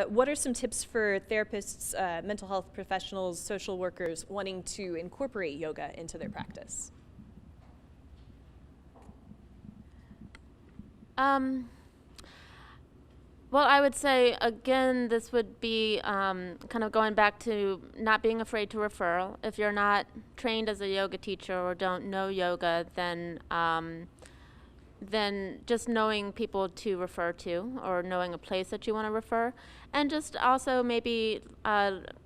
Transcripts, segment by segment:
what are some tips for therapists, mental health professionals, social workers wanting to incorporate yoga into their practice? Well, I would say, again, this would be kind of going back to not being afraid to refer. If you're not trained as a yoga teacher or don't know yoga, then just knowing people to refer to or knowing a place that you want to refer. And just also maybe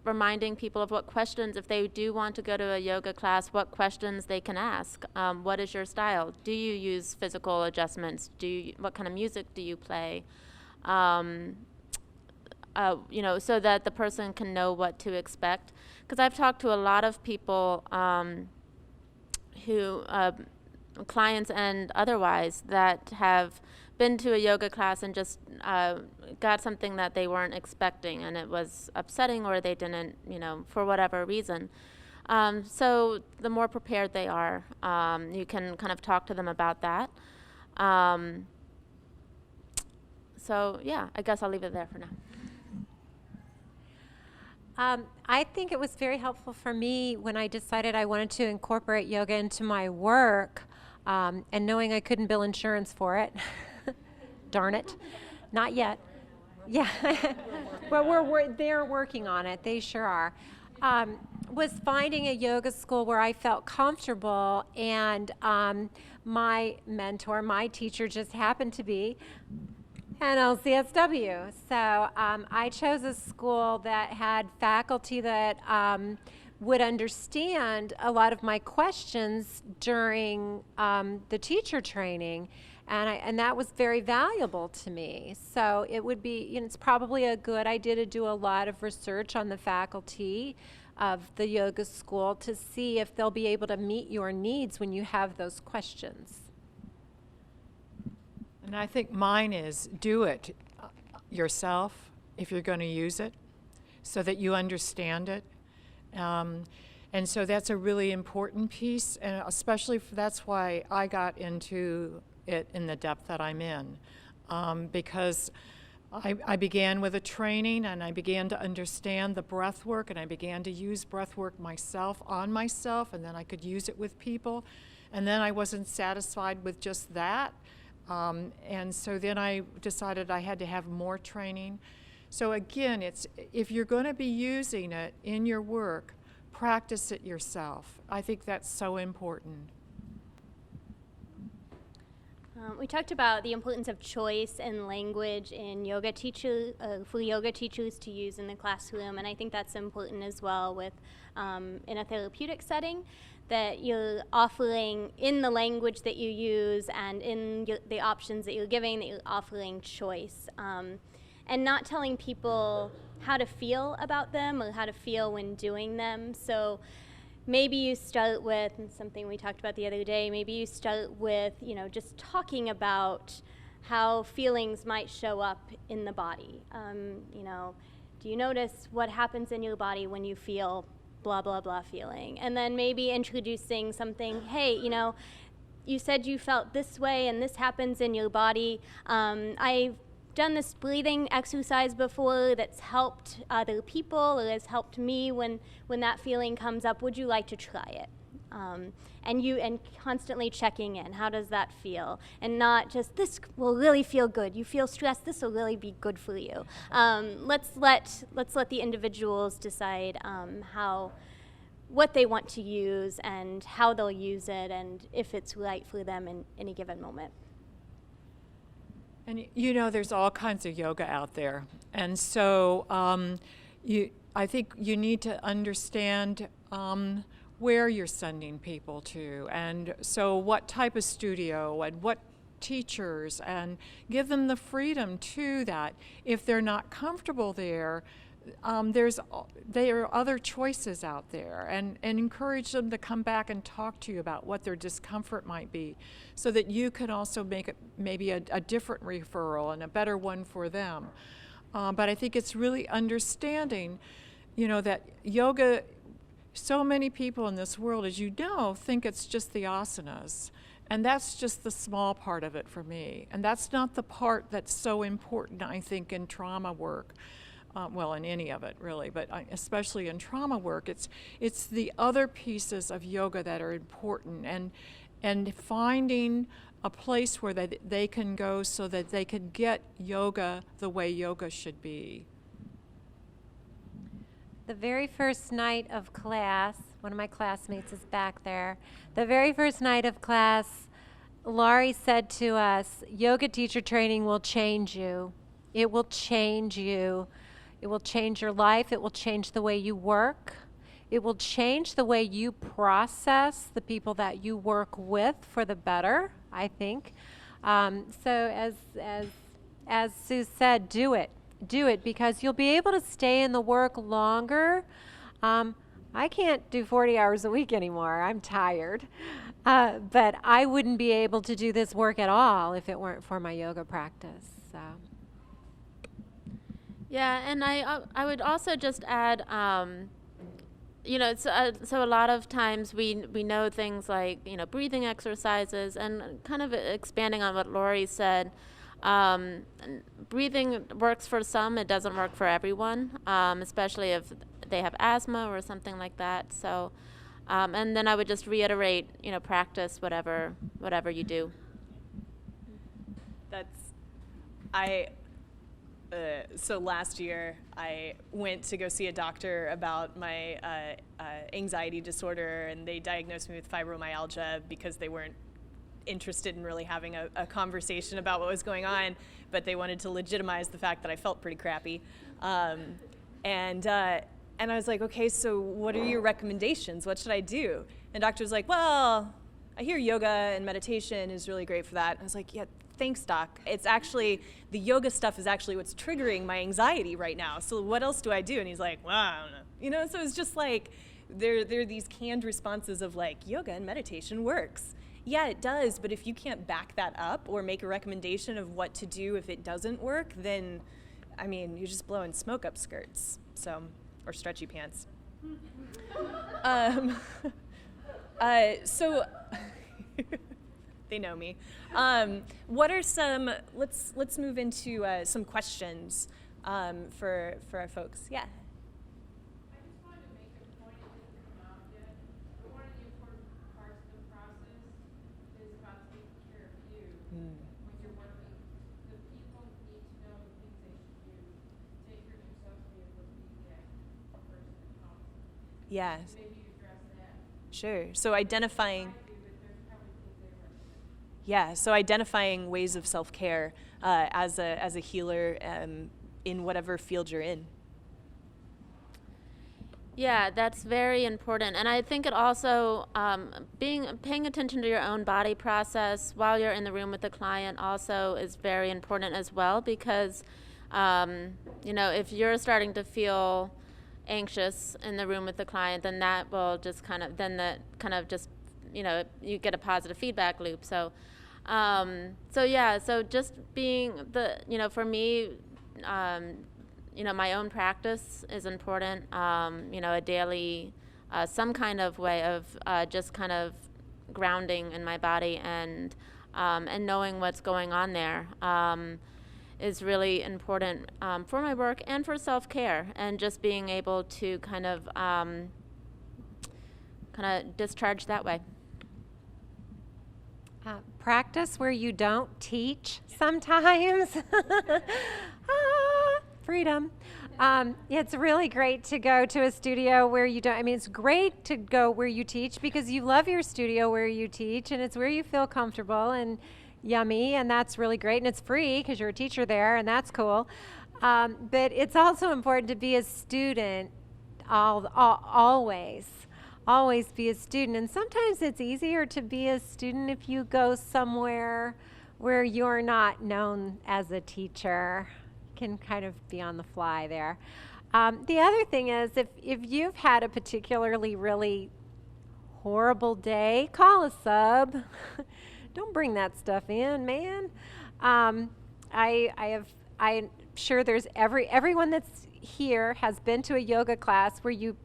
reminding people of what questions, if they do want to go to a yoga class, what questions they can ask. What is your style? Do you use physical adjustments? What kind of music do you play? You know, so that the person can know what to expect. Because I've talked to a lot of people who, clients and otherwise, that have been to a yoga class and just got something that they weren't expecting, and it was upsetting, or they didn't, you know, for whatever reason. So the more prepared they are, you can kind of talk to them about that. So yeah, I guess I'll leave it there for now. I think it was very helpful for me when I decided I wanted to incorporate yoga into my work, and knowing I couldn't bill insurance for it. Darn it. Not yet. Yeah. But they're working on it. They sure are. Was finding a yoga school where I felt comfortable, and my mentor, my teacher, just happened to be an LCSW. So I chose a school that had faculty that would understand a lot of my questions during the teacher training, and that was very valuable to me. So it would be, you know, it's probably a good idea to do a lot of research on the faculty of the yoga school to see if they'll be able to meet your needs when you have those questions. And I think mine is do it yourself if you're going to use it so that you understand it. And so that's a really important piece, and especially that's why I got into it in the depth that I'm in, because I began with a training, and I began to understand the breath work, and I began to use breath work myself on myself, and then I could use it with people. And then I wasn't satisfied with just that. And so then I decided I had to have more training. So again, it's if you're going to be using it in your work, practice it yourself. I think that's so important. We talked about the importance of choice and language in yoga for yoga teachers to use in the classroom, and I think that's important as well with in a therapeutic setting, that you're offering in the language that you use and in the options that you're giving, that you're offering choice, and not telling people how to feel about them or how to feel when doing them. So maybe you start with, and something we talked about the other day, maybe you start with, you know, just talking about how feelings might show up in the body. You know, do you notice what happens in your body when you feel blah, blah, blah feeling? And then maybe introducing something, hey, you know, you said you felt this way and this happens in your body. I've done this breathing exercise before that's helped other people or has helped me when that feeling comes up. Would you like to try it? And constantly checking in. How does that feel? And not just, this will really feel good. You feel stressed, this will really be good for you. Let's let the individuals decide what they want to use and how they'll use it and if it's right for them in any given moment. And you know, there's all kinds of yoga out there. And so I think you need to understand where you're sending people to, and so what type of studio and what teachers, and give them the freedom to that. If they're not comfortable there, there are other choices out there, and encourage them to come back and talk to you about what their discomfort might be, so that you can also make it maybe a different referral and a better one for them. But I think it's really understanding, you know, that yoga, so many people in this world, as you know, think it's just the asanas. And that's just the small part of it for me. And that's not the part that's so important, I think, in trauma work. well, in any of it really, but especially in trauma work, it's the other pieces of yoga that are important, and finding a place where they can go so that they can get yoga the way yoga should be. The very first night of class, one of my classmates is back there. The very first night of class, Laurie said to us, yoga teacher training will change you. It will change you. It will change your life. It will change the way you work. It will change the way you process the people that you work with for the better, I think. So as Sue said, do it. Do it, because you'll be able to stay in the work longer. I can't do 40 hours a week anymore. I'm tired. But I wouldn't be able to do this work at all if it weren't for my yoga practice. So. Yeah, and I would also just add, you know, so a lot of times we know things like, you know, breathing exercises, and kind of expanding on what Laurie said. Breathing works for some, it doesn't work for everyone, especially if they have asthma or something like that. So, and then I would just reiterate, you know, practice whatever you do. So last year I went to go see a doctor about my anxiety disorder, and they diagnosed me with fibromyalgia because they weren't interested in really having a conversation about what was going on, but they wanted to legitimize the fact that I felt pretty crappy. And I was like, okay, so what are your recommendations? What should I do? And the doctor was like, well, I hear yoga and meditation is really great for that. And I was like, yeah, thanks, doc. It's actually, the yoga stuff is actually what's triggering my anxiety right now. So what else do I do? And he's like, well, I don't know. You know, so it's just like, there are these canned responses of like, yoga and meditation works. Yeah, it does, but if you can't back that up or make a recommendation of what to do if it doesn't work, then, I mean, you're just blowing smoke up skirts, so, or stretchy pants. So, they know me. What are some, let's move into some questions for our folks. Yeah. Yeah. Sure. So identifying. Yeah. So identifying ways of self-care as a healer in whatever field you're in. Yeah, that's very important, and I think it also paying attention to your own body process while you're in the room with the client also is very important as well, because you know, if you're starting to feel anxious in the room with the client, then that will just just, you know, you get a positive feedback loop. So so just being you know, for me, you know, my own practice is important. You know, a daily, some kind of way of just kind of grounding in my body and knowing what's going on there is really important for my work and for self-care, and just being able to kind of discharge that way. Practice where you don't teach sometimes. Freedom. It's really great to go to a studio where you don't, I mean, it's great to go where you teach because you love your studio where you teach, and it's where you feel comfortable and yummy, and that's really great, and it's free because you're a teacher there, and that's cool. But it's also important to be a student always be a student, and sometimes it's easier to be a student if you go somewhere where you're not known as a teacher. Can kind of be on the fly there. The other thing is, if you've had a particularly really horrible day, call a sub. Don't bring that stuff in, man. I'm sure there's everyone that's here has been to a yoga class where you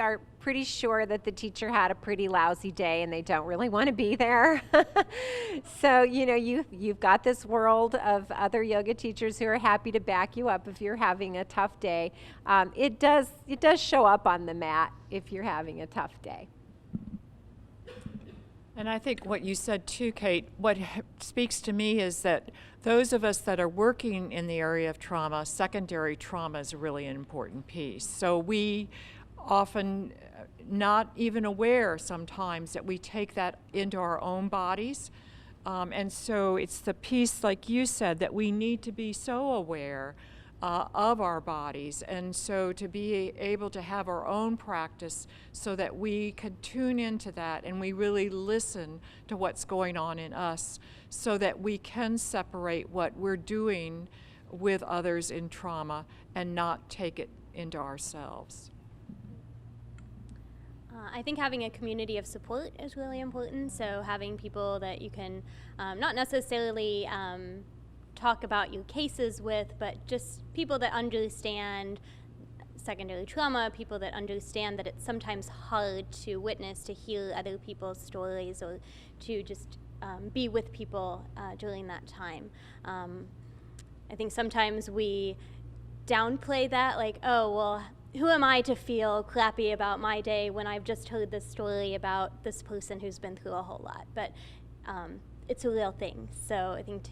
are pretty sure that the teacher had a pretty lousy day and they don't really want to be there. So, you know, you've got this world of other yoga teachers who are happy to back you up if you're having a tough day. It does show up on the mat if you're having a tough day. And I think what you said too, Kate, what speaks to me is that those of us that are working in the area of trauma, secondary trauma is really an important piece. So we often not even aware sometimes that we take that into our own bodies. And so it's the piece, like you said, that we need to be so aware of our bodies, and so to be able to have our own practice so that we can tune into that and we really listen to what's going on in us so that we can separate what we're doing with others in trauma and not take it into ourselves. I think having a community of support is really important, so having people that you can not necessarily talk about your cases with, but just people that understand secondary trauma, people that understand that it's sometimes hard to witness, to hear other people's stories, or to just be with people during that time. I think sometimes we downplay that, like, oh, well, who am I to feel crappy about my day when I've just heard this story about this person who's been through a whole lot? But it's a real thing. So I think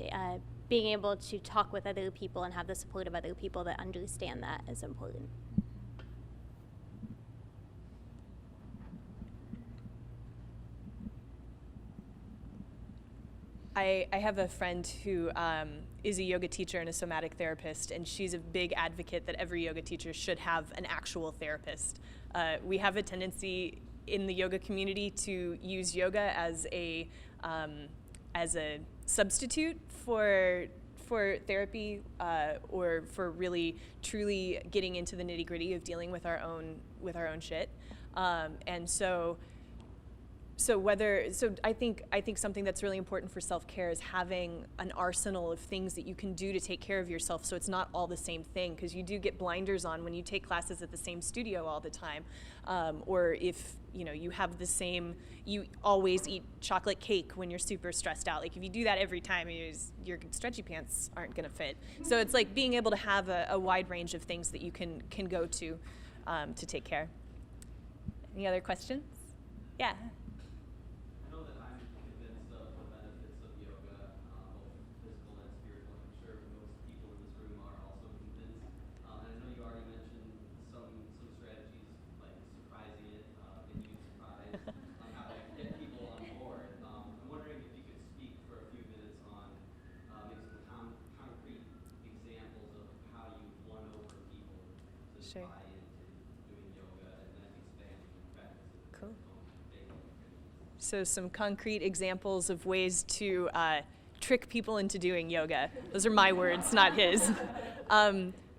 being able to talk with other people and have the support of other people that understand that is important. I have a friend who is a yoga teacher and a somatic therapist, and she's a big advocate that every yoga teacher should have an actual therapist. We have a tendency in the yoga community to use yoga as a substitute for therapy or for really truly getting into the nitty-gritty of dealing with our own shit. And so I think something that's really important for self-care is having an arsenal of things that you can do to take care of yourself, so it's not all the same thing, because you do get blinders on when you take classes at the same studio all the time, or if you have the same, you always eat chocolate cake when you're super stressed out. Like if you do that every time, your stretchy pants aren't gonna fit. So it's like being able to have a wide range of things that you can go to take care. Any other questions? Yeah. Sure. Cool. So some concrete examples of ways to trick people into doing yoga. Those are my words, not his.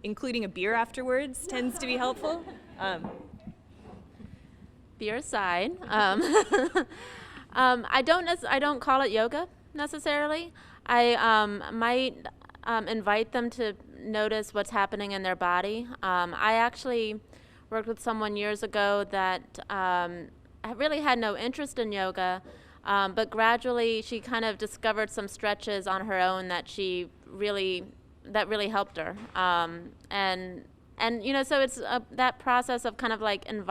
Including a beer afterwards tends to be helpful. Beer aside, I don't call it yoga necessarily. I might invite them to notice what's happening in their body. I actually worked with someone years ago that really had no interest in yoga, but gradually she kind of discovered some stretches on her own that really helped her. And so it's that process of kind of like it's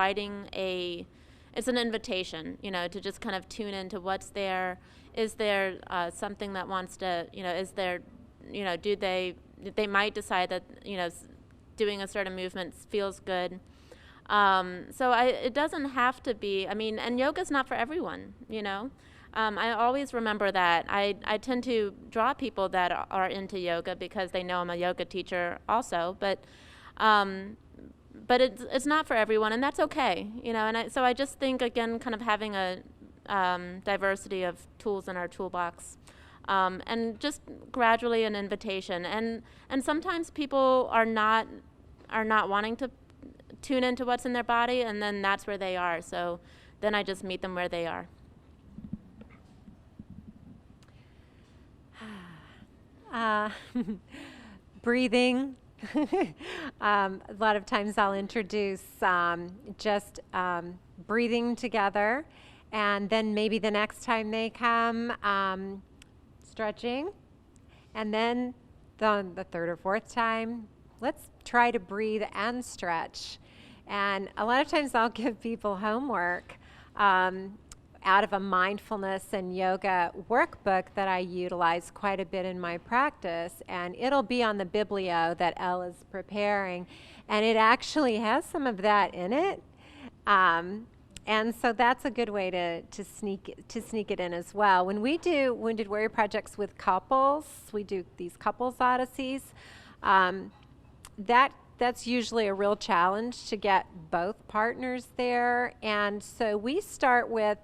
an invitation, to just kind of tune into what's there. Is there something that wants to, is there, they might decide that, doing a certain movement feels good. So it doesn't have to be, and yoga's not for everyone, I always remember that. I tend to draw people that are into yoga because they know I'm a yoga teacher also, but it's not for everyone, and that's okay, so I just think, again, kind of having a diversity of tools in our toolbox. And just gradually an invitation, and sometimes people are not wanting to tune into what's in their body, and then that's where they are. So then I just meet them where they are. Breathing. A lot of times I'll introduce just breathing together, and then maybe the next time they come, stretching, and then the third or fourth time, let's try to breathe and stretch. And a lot of times I'll give people homework out of a mindfulness and yoga workbook that I utilize quite a bit in my practice, and it'll be on the biblio that Elle is preparing, and it actually has some of that in it. And so that's a good way to sneak it in as well. When we do Wounded Warrior projects with couples, we do these couples odysseys. That's usually a real challenge to get both partners there. And so we start with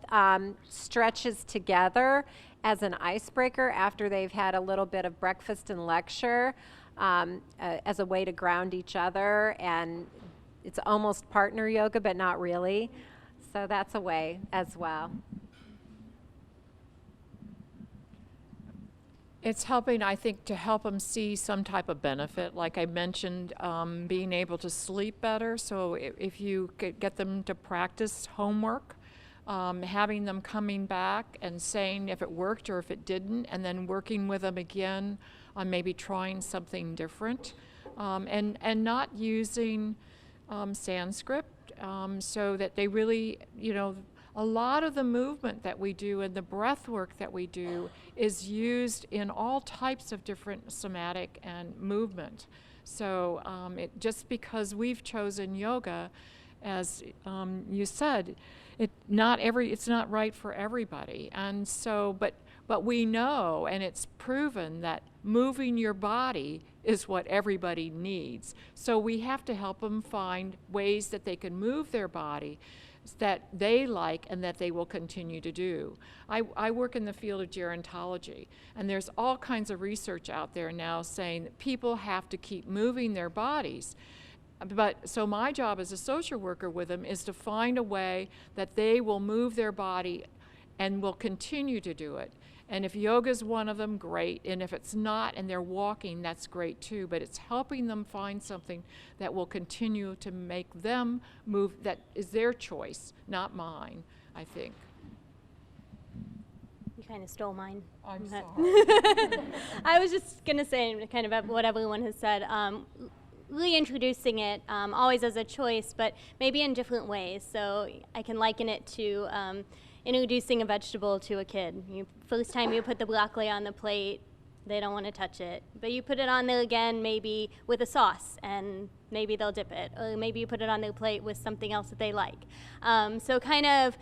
stretches together as an icebreaker after they've had a little bit of breakfast and lecture, as a way to ground each other. And it's almost partner yoga, but not really. So that's a way as well. It's helping, I think, to help them see some type of benefit. Like I mentioned, being able to sleep better. So if you get them to practice homework, having them coming back and saying if it worked or if it didn't, and then working with them again on maybe trying something different, and not using Sanskrit, so that they really, a lot of the movement that we do and the breath work that we do is used in all types of different somatic and movement. So just because we've chosen yoga, as you said, it's not right for everybody. And so, but we know, and it's proven, that moving your body is what everybody needs. So we have to help them find ways that they can move their body that they like and that they will continue to do. I work in the field of gerontology, and there's all kinds of research out there now saying that people have to keep moving their bodies. But so my job as a social worker with them is to find a way that they will move their body and will continue to do it. And if yoga is one of them, great. And if it's not and they're walking, that's great too. But it's helping them find something that will continue to make them move, that is their choice, not mine, I think. You kind of stole mine. I'm sorry. I was just going to say kind of what everyone has said. Reintroducing it always as a choice, but maybe in different ways. So I can liken it to introducing a vegetable to a kid. First time you put the broccoli on the plate, they don't want to touch it. But you put it on there again, maybe with a sauce, and maybe they'll dip it. Or maybe you put it on their plate with something else that they like. So kind of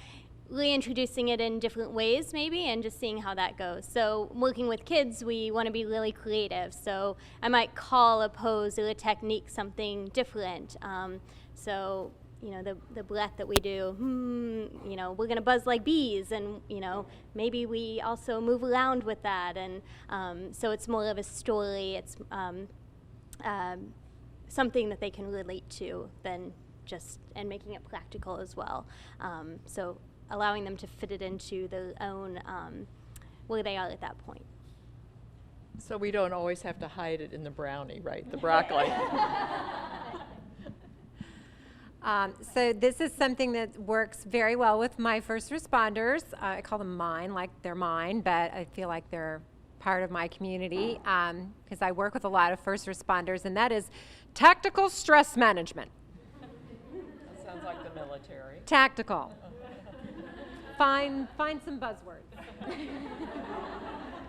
reintroducing it in different ways maybe, and just seeing how that goes. So working with kids, we want to be really creative. So I might call a pose or a technique something different. So the breath that we do, we're going to buzz like bees, and, maybe we also move around with that. And so it's more of a story. It's something that they can relate to than just, and making it practical as well. So allowing them to fit it into their own, where they are at that point. So we don't always have to hide it in the brownie, right? The broccoli. So this is something that works very well with my first responders. I call them mine, like they're mine, but I feel like they're part of my community, because I work with a lot of first responders, and that is tactical stress management. That sounds like the military. Tactical. Find some buzzwords.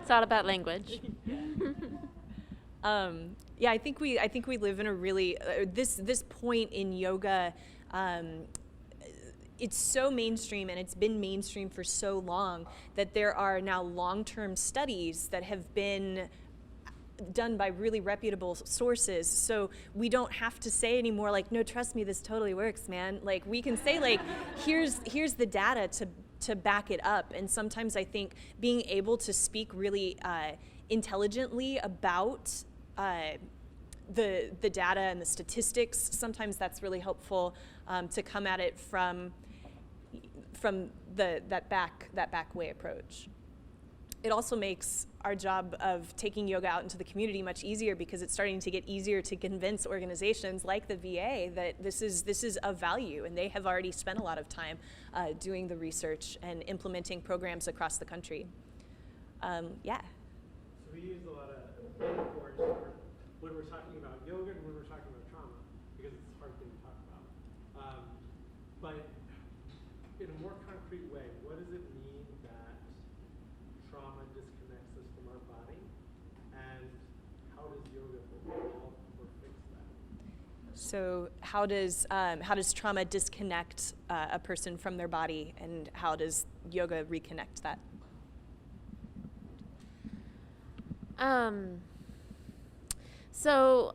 It's all about language. Yeah, I think we live in a really this point in yoga. It's so mainstream, and it's been mainstream for so long that there are now long-term studies that have been done by really reputable sources. So we don't have to say anymore like, no, trust me, this totally works, man. Like, we can say like, here's the data to back it up. And sometimes I think being able to speak really intelligently about the data and the statistics, sometimes that's really helpful to come at it from that back way approach. it also makes our job of taking yoga out into the community much easier, because it's starting to get easier to convince organizations like the VA that this is of value, and they have already spent a lot of time doing the research and implementing programs across the country. Yeah. So we use a lot of metaphors when we're talking about yoga and when we're talking about trauma, because it's a hard thing to talk about. But in a more concrete way, what does it mean that trauma disconnects us from our body, and how does yoga help or fix that? So how does trauma disconnect a person from their body, and how does yoga reconnect that? So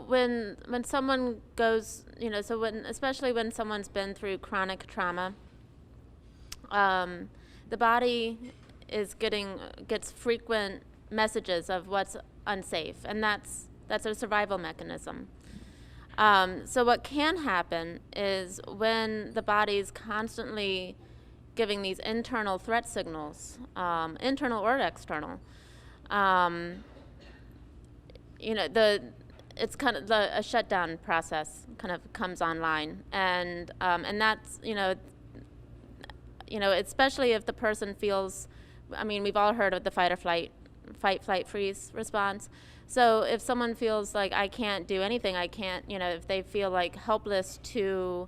when someone goes, especially when someone's been through chronic trauma, the body gets frequent messages of what's unsafe, and that's a survival mechanism. So what can happen is when the body's constantly giving these internal threat signals, internal or external, it's kind of a shutdown process kind of comes online, and that's especially if the person feels, we've all heard of the fight, flight, freeze response. So if someone feels like I can't do anything, I can't, if they feel like helpless to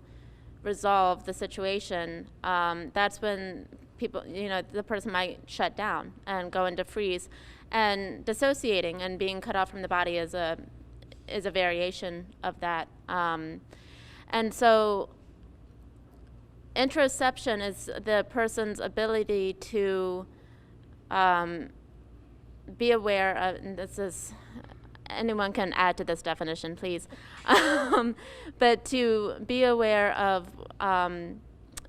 resolve the situation, that's when people, the person might shut down and go into freeze. And dissociating and being cut off from the body is a variation of that. And so interoception is the person's ability to be aware of, and this is, anyone can add to this definition, please, but to be aware of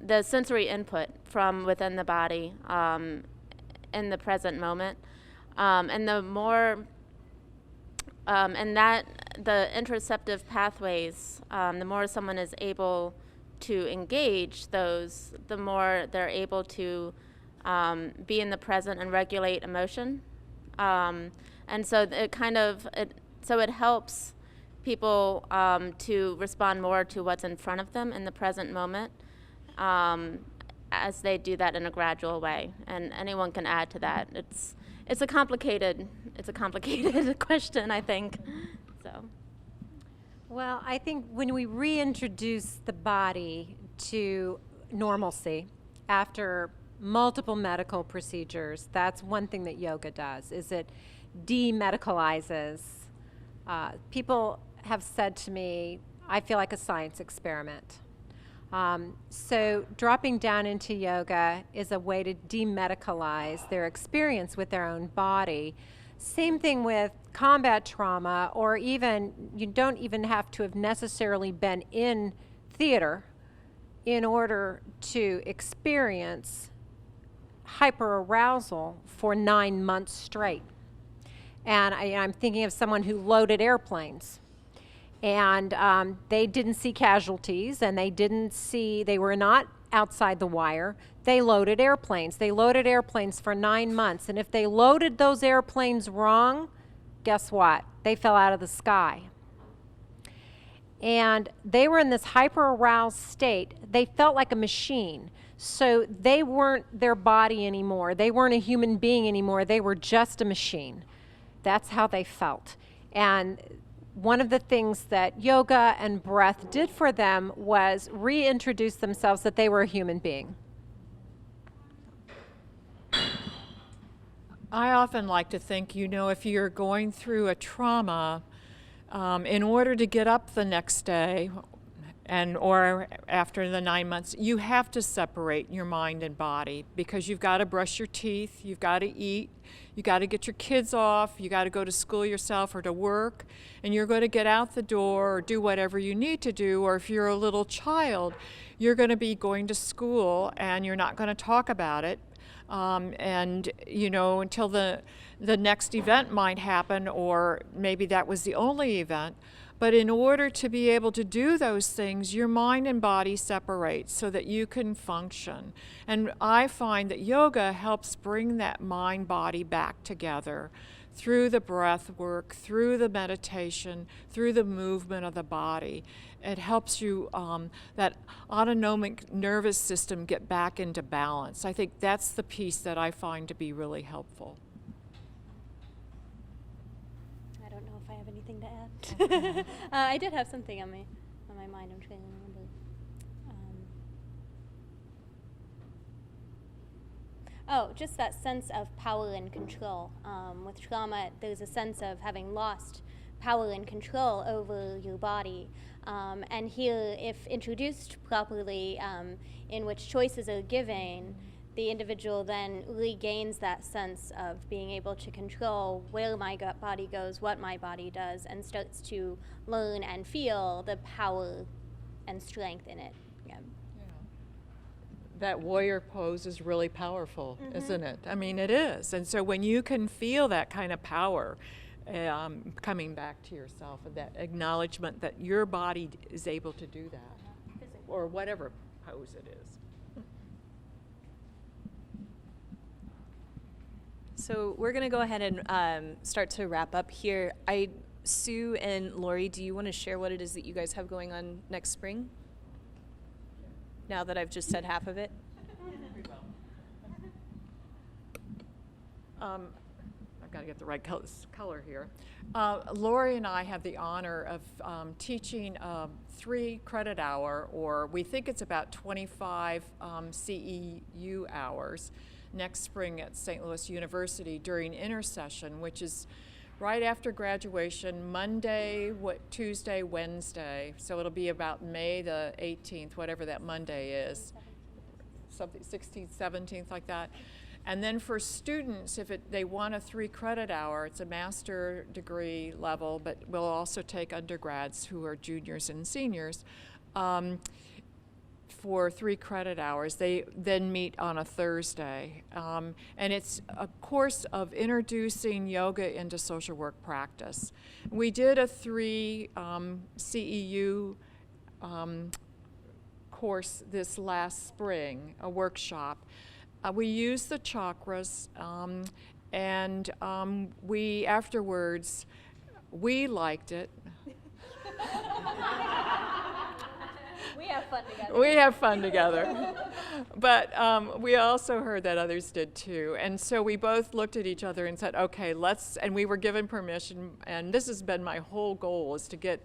the sensory input from within the body in the present moment. And the more, and that the interoceptive pathways, the more someone is able to engage those, the more they're able to be in the present and regulate emotion. And so it helps people to respond more to what's in front of them in the present moment, as they do that in a gradual way. And anyone can add to that. It's a complicated question, I think. So. Well, I think when we reintroduce the body to normalcy after multiple medical procedures, that's one thing that yoga does, is it demedicalizes. People have said to me, I feel like a science experiment. So dropping down into yoga is a way to demedicalize their experience with their own body. Same thing with combat trauma, or even, you don't even have to have necessarily been in theater in order to experience hyperarousal for 9 months straight. And I'm thinking of someone who loaded airplanes. And they didn't see casualties, and they were not outside the wire. They loaded airplanes. They loaded airplanes for 9 months. And if they loaded those airplanes wrong, guess what? They fell out of the sky. And they were in this hyper-aroused state. They felt like a machine. So they weren't their body anymore. They weren't a human being anymore. They were just a machine. That's how they felt. And one of the things that yoga and breath did for them was reintroduce themselves that they were a human being. I often like to think, if you're going through a trauma, in order to get up the next day or after the 9 months, you have to separate your mind and body, because you've got to brush your teeth, you've got to eat, you got to get your kids off, you got to go to school yourself or to work, and you're going to get out the door or do whatever you need to do. Or if you're a little child, you're going to be going to school and you're not going to talk about it. Until the next event might happen, or maybe that was the only event. But in order to be able to do those things, your mind and body separate so that you can function. And I find that yoga helps bring that mind-body back together through the breath work, through the meditation, through the movement of the body. It helps you, that autonomic nervous system, get back into balance. I think that's the piece that I find to be really helpful. I don't know if I have anything to add. I did have something on my mind. I'm trying to remember. Oh, just that sense of power and control. With trauma, there's a sense of having lost power and control over your body. And here, if introduced properly, in which choices are given, the individual then regains that sense of being able to control where my body goes, what my body does, and starts to learn and feel the power and strength in it. Yeah. That warrior pose is really powerful, isn't it? I mean, it is. And so when you can feel that kind of power coming back to yourself, and that acknowledgement that your body is able to do that, or whatever pose it is. So we're going to go ahead and start to wrap up here. Sue and Lori, do you want to share what it is that you guys have going on next spring? Now that I've just said half of it? I've got to get the right color here. Lori and I have the honor of teaching a 3-credit hour, or we think it's about 25 CEU hours, next spring at St. Louis University during intersession, which is right after graduation, Monday, Tuesday, Wednesday. So it'll be about May the 18th, whatever that Monday is, something 16th, 17th, like that. And then for students, if they want a 3-credit hour, it's a master degree level, but we'll also take undergrads who are juniors and seniors. For 3-credit hours. They then meet on a Thursday. And it's a course of introducing yoga into social work practice. We did a 3 CEU course this last spring, a workshop. We used the chakras, and we afterwards, we liked it. We have fun together. We have fun together. But we also heard that others did too. And so we both looked at each other and said, okay, and we were given permission, and this has been my whole goal, is to get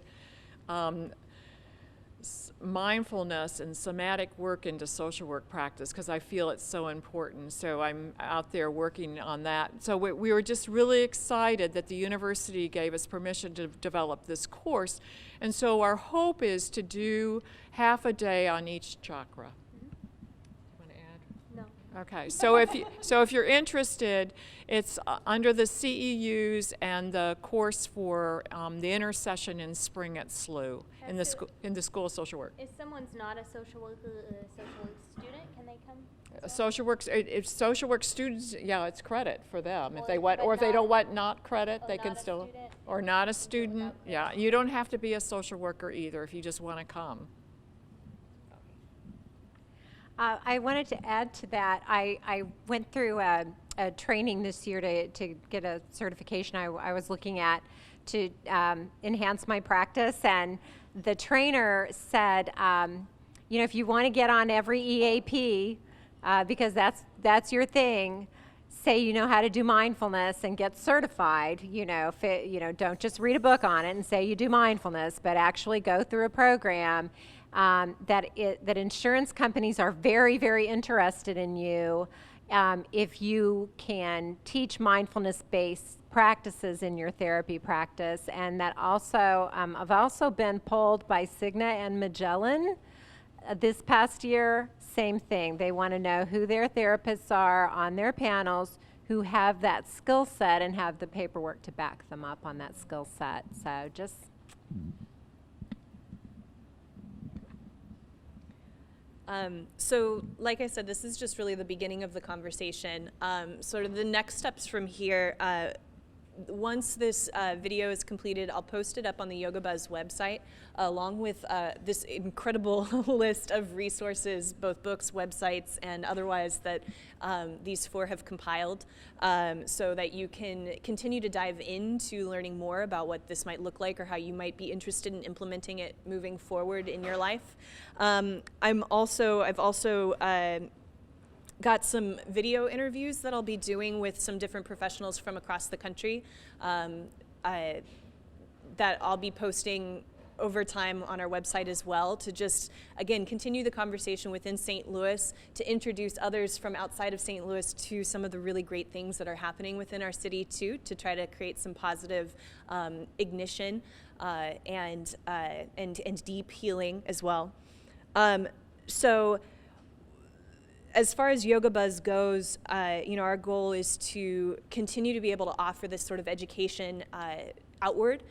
mindfulness and somatic work into social work practice, because I feel it's so important. So I'm out there working on that. So we were just really excited that the university gave us permission to develop this course. And so our hope is to do half a day on each chakra. Want to add? No. Okay, so if you're interested, it's under the CEUs and the course for the intercession in spring at SLU in the School of Social Work. If someone's not a social worker or a social work student, can they come? If social work students, yeah, it's credit for them. If they Or- want, but or if they don't not- want not credit, or they not can a still, student. or not a student. Yeah, you don't have to be a social worker either if you just want to come. I wanted to add to that. I went through a training this year to get a certification I was looking at to enhance my practice, and the trainer said, if you want to get on every EAP, because that's your thing, say you know how to do mindfulness and get certified. Don't just read a book on it and say you do mindfulness, but actually go through a program. That insurance companies are very, very interested in you if you can teach mindfulness-based practices in your therapy practice. And that also, I've also been polled by Cigna and Magellan this past year. Same thing. They want to know who their therapists are on their panels who have that skill set and have the paperwork to back them up on that skill set. So just... So like I said, this is just really the beginning of the conversation. Sort of the next steps from here, once this video is completed, I'll post it up on the Yoga Buzz website, along with this incredible list of resources, both books, websites, and otherwise that these four have compiled, so that you can continue to dive into learning more about what this might look like or how you might be interested in implementing it moving forward in your life. I've also got some video interviews that I'll be doing with some different professionals from across the country that I'll be posting over time on our website as well, to just, again, continue the conversation within St. Louis, to introduce others from outside of St. Louis to some of the really great things that are happening within our city too, to try to create some positive ignition and deep healing as well. So as far as Yoga Buzz goes, our goal is to continue to be able to offer this sort of education outward.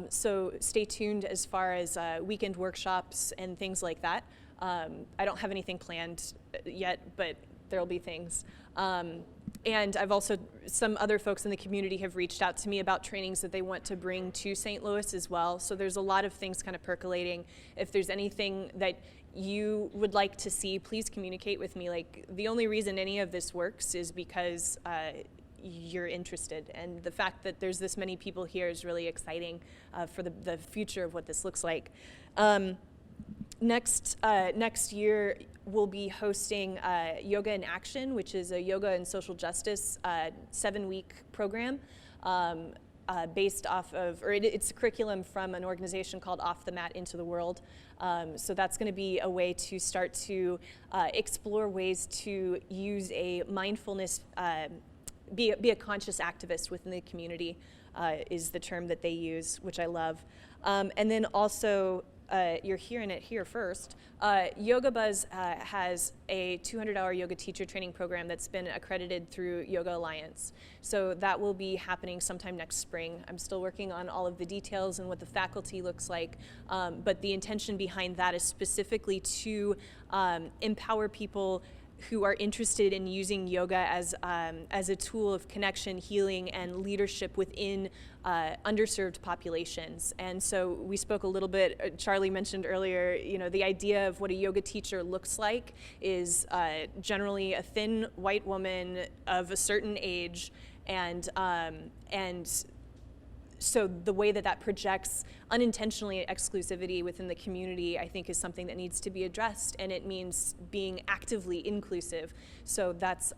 So stay tuned as far as weekend workshops and things like that. I don't have anything planned yet, but there'll be things. And I've also, some other folks in the community have reached out to me about trainings that they want to bring to St. Louis as well. So there's a lot of things kind of percolating. If there's anything that you would like to see, please communicate with me. Like, the only reason any of this works is because you're interested, and the fact that there's this many people here is really exciting for the future of what this looks like. Next year, we'll be hosting Yoga in Action, which is a yoga and social justice 7-week program based off of, or it's a curriculum from an organization called Off the Mat Into the World. So that's going to be a way to start to explore ways to use a mindfulness, be a conscious activist within the community is the term that they use, which I love. And then also, you're hearing it here first, Yoga Buzz has a 200-hour yoga teacher training program that's been accredited through Yoga Alliance. So that will be happening sometime next spring. I'm still working on all of the details and what the faculty looks like, but the intention behind that is specifically to empower people who are interested in using yoga as a tool of connection, healing, and leadership within underserved populations. And so we spoke a little bit, Charli mentioned earlier, the idea of what a yoga teacher looks like is generally a thin white woman of a certain age, and so the way that projects unintentionally exclusivity within the community, I think, is something that needs to be addressed, and it means being actively inclusive. So that's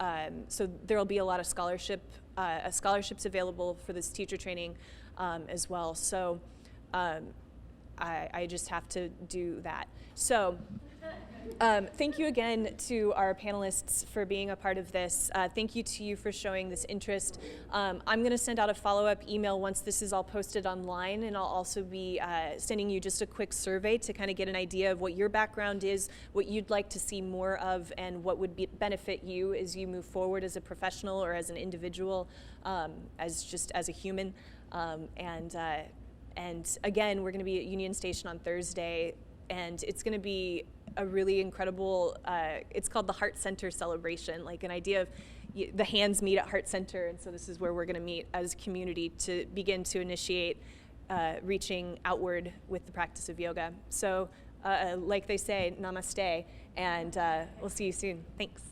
so there'll be a lot of scholarships available for this teacher training as well. So I just have to do that. So. Thank you again to our panelists for being a part of this. Thank you to you for showing this interest. I'm going to send out a follow-up email once this is all posted online, and I'll also be sending you just a quick survey to kind of get an idea of what your background is, what you'd like to see more of, and what would benefit you as you move forward as a professional or as an individual, as a human. And again, we're going to be at Union Station on Thursday, and it's going to be a really incredible, it's called the Heart Center Celebration, like an idea of the hands meet at Heart Center, and so this is where we're going to meet as a community to begin to initiate reaching outward with the practice of yoga. So like they say, namaste, and we'll see you soon. Thanks.